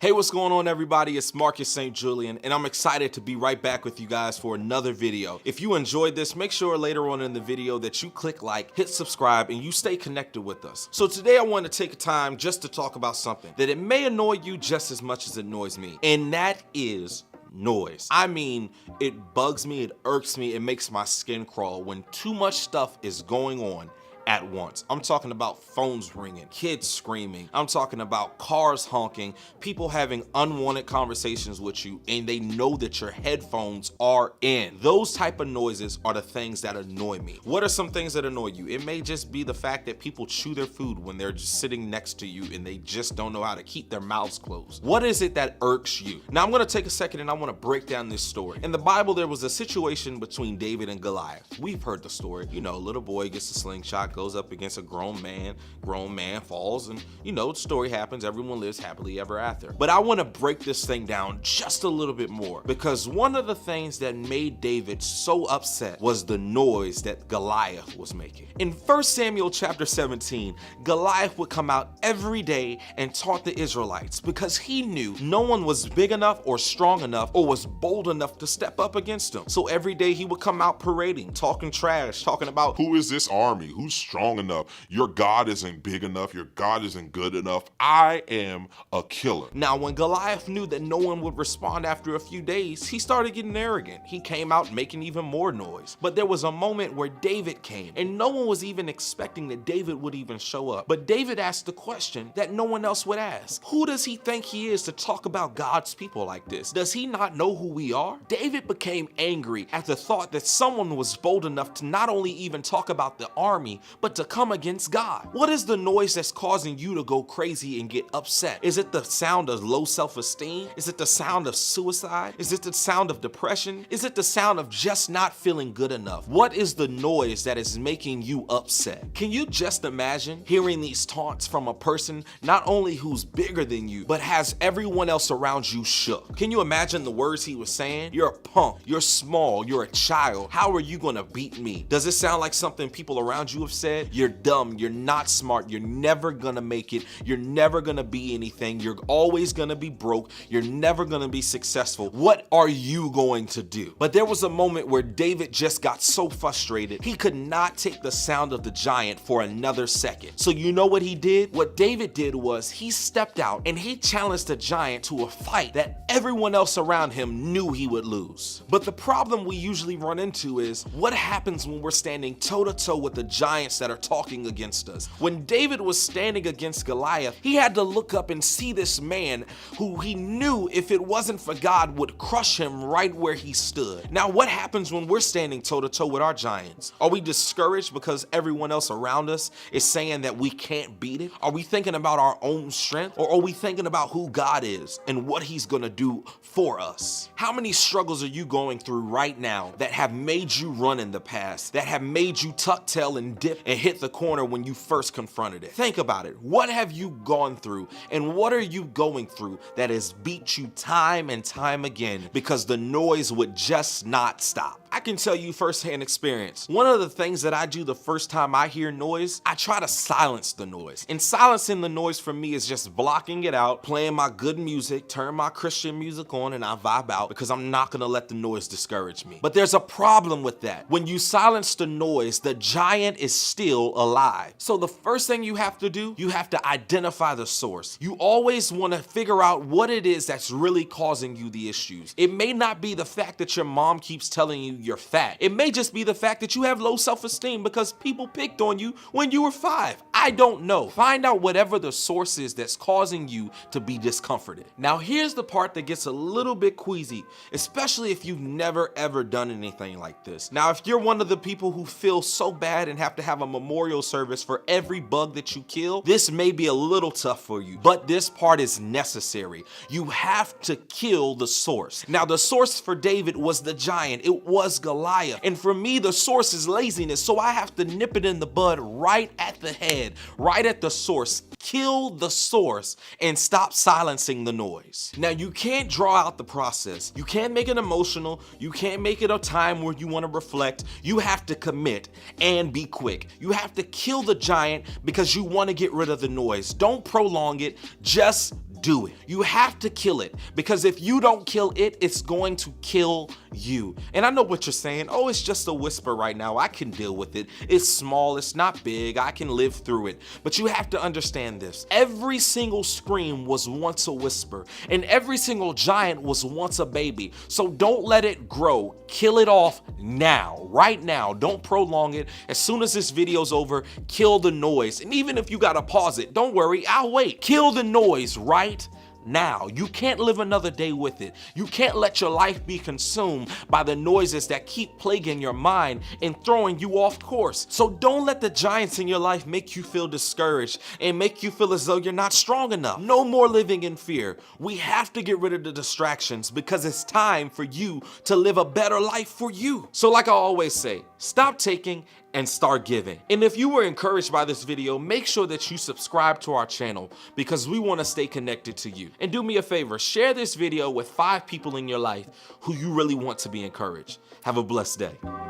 Hey, what's going on, everybody? It's Marcus St.Julien, and I'm excited to be right back with you guys for another video. If you enjoyed this, make sure later on in the video that you click like, hit subscribe, and you stay connected with us. So today I want to take time just to talk about something that it may annoy you just as much as it annoys me, and that is noise. I mean, it bugs me, it irks me, it makes my skin crawl when too much stuff is going on at once. I'm talking about phones ringing, kids screaming. I'm talking about cars honking, people having unwanted conversations with you and they know that your headphones are in. Those type of noises are the things that annoy me. What are some things that annoy you? It may just be the fact that people chew their food when they're just sitting next to you and they just don't know how to keep their mouths closed. What is it that irks you? Now I'm gonna take a second and I wanna break down this story. In the Bible, there was a situation between David and Goliath. We've heard the story. You know, a little boy gets a slingshot, goes up against a grown man falls, and you know, the story happens, everyone lives happily ever after. But I want to break this thing down just a little bit more, because one of the things that made David so upset was the noise that Goliath was making. In 1 Samuel chapter 17, Goliath would come out every day and taunt the Israelites because he knew no one was big enough or strong enough or was bold enough to step up against him. So every day he would come out parading, talking trash, talking about who is this army? Who's strong enough? Your God isn't big enough. Your God isn't good enough. I am a killer. Now, when Goliath knew that no one would respond after a few days, he started getting arrogant. He came out making even more noise. But there was a moment where David came, and no one was even expecting that David would even show up. But David asked the question that no one else would ask. Who does he think he is to talk about God's people like this? Does he not know who we are? David became angry at the thought that someone was bold enough to not only even talk about the army, but to come against God. What is the noise that's causing you to go crazy and get upset? Is it the sound of low self-esteem? Is it the sound of suicide? Is it the sound of depression? Is it the sound of just not feeling good enough? What is the noise that is making you upset? Can you just imagine hearing these taunts from a person not only who's bigger than you, but has everyone else around you shook? Can you imagine the words he was saying? You're a punk, you're small, you're a child. How are you gonna beat me? Does it sound like something people around you have said? You're dumb, you're not smart, you're never gonna make it, you're never gonna be anything, you're always gonna be broke, you're never gonna be successful. What are you going to do? But there was a moment where David just got so frustrated, he could not take the sound of the giant for another second. So you know what he did? What David did was he stepped out and he challenged the giant to a fight that everyone else around him knew he would lose. But the problem we usually run into is what happens when we're standing toe-to-toe with the giants that are talking against us. When David was standing against Goliath, he had to look up and see this man who he knew, if it wasn't for God, would crush him right where he stood. Now, what happens when we're standing toe-to-toe with our giants? Are we discouraged because everyone else around us is saying that we can't beat it? Are we thinking about our own strength, or are we thinking about who God is and what he's gonna do for us? How many struggles are you going through right now that have made you run in the past, that have made you tuck tail and dip and hit the corner when you first confronted it? Think about it. What have you gone through, and what are you going through that has beat you time and time again because the noise would just not stop? I can tell you firsthand experience. One of the things that I do the first time I hear noise, I try to silence the noise. And silencing the noise for me is just blocking it out, playing my good music, turn my Christian music on, and I vibe out because I'm not gonna let the noise discourage me. But there's a problem with that. When you silence the noise, the giant is still alive. So the first thing you have to do, you have to identify the source. You always want to figure out what it is that's really causing you the issues. It may not be the fact that your mom keeps telling you you're fat. It may just be the fact that you have low self-esteem because people picked on you when you were 5. I don't know. Find out whatever the source is that's causing you to be discomforted. Now, here's the part that gets a little bit queasy, especially if you've never ever done anything like this. Now, if you're one of the people who feel so bad and have to have a memorial service for every bug that you kill, this may be a little tough for you, but this part is necessary. You have to kill the source. Now, the source for David was the giant. It was Goliath. And for me, the source is laziness, so I have to nip it in the bud right at the head, right at the source. Kill the source and stop silencing the noise. Now, you can't draw out the process. You can't make it emotional. You can't make it a time where you want to reflect. You have to commit and be quick. You have to kill the giant because you want to get rid of the noise. Don't prolong it. Just do it. You have to kill it, because if you don't kill it, it's going to kill you. And I know what you're saying. Oh, it's just a whisper right now. I can deal with it. It's small. It's not big. I can live through it. But you have to understand this. Every single scream was once a whisper, and every single giant was once a baby. So don't let it grow. Kill it off now, right now. Don't prolong it. As soon as this video's over, kill the noise. And even if you gotta pause it, don't worry, I'll wait. Kill the noise right now. You can't live another day with it. You can't let your life be consumed by the noises that keep plaguing your mind and throwing you off course. So don't let the giants in your life make you feel discouraged and make you feel as though you're not strong enough. No more living in fear. We have to get rid of the distractions, because it's time for you to live a better life for you. So like I always say, stop taking and start giving. And if you were encouraged by this video, make sure that you subscribe to our channel, because we want to stay connected to you. And do me a favor, share this video with 5 people in your life who you really want to be encouraged. Have a blessed day.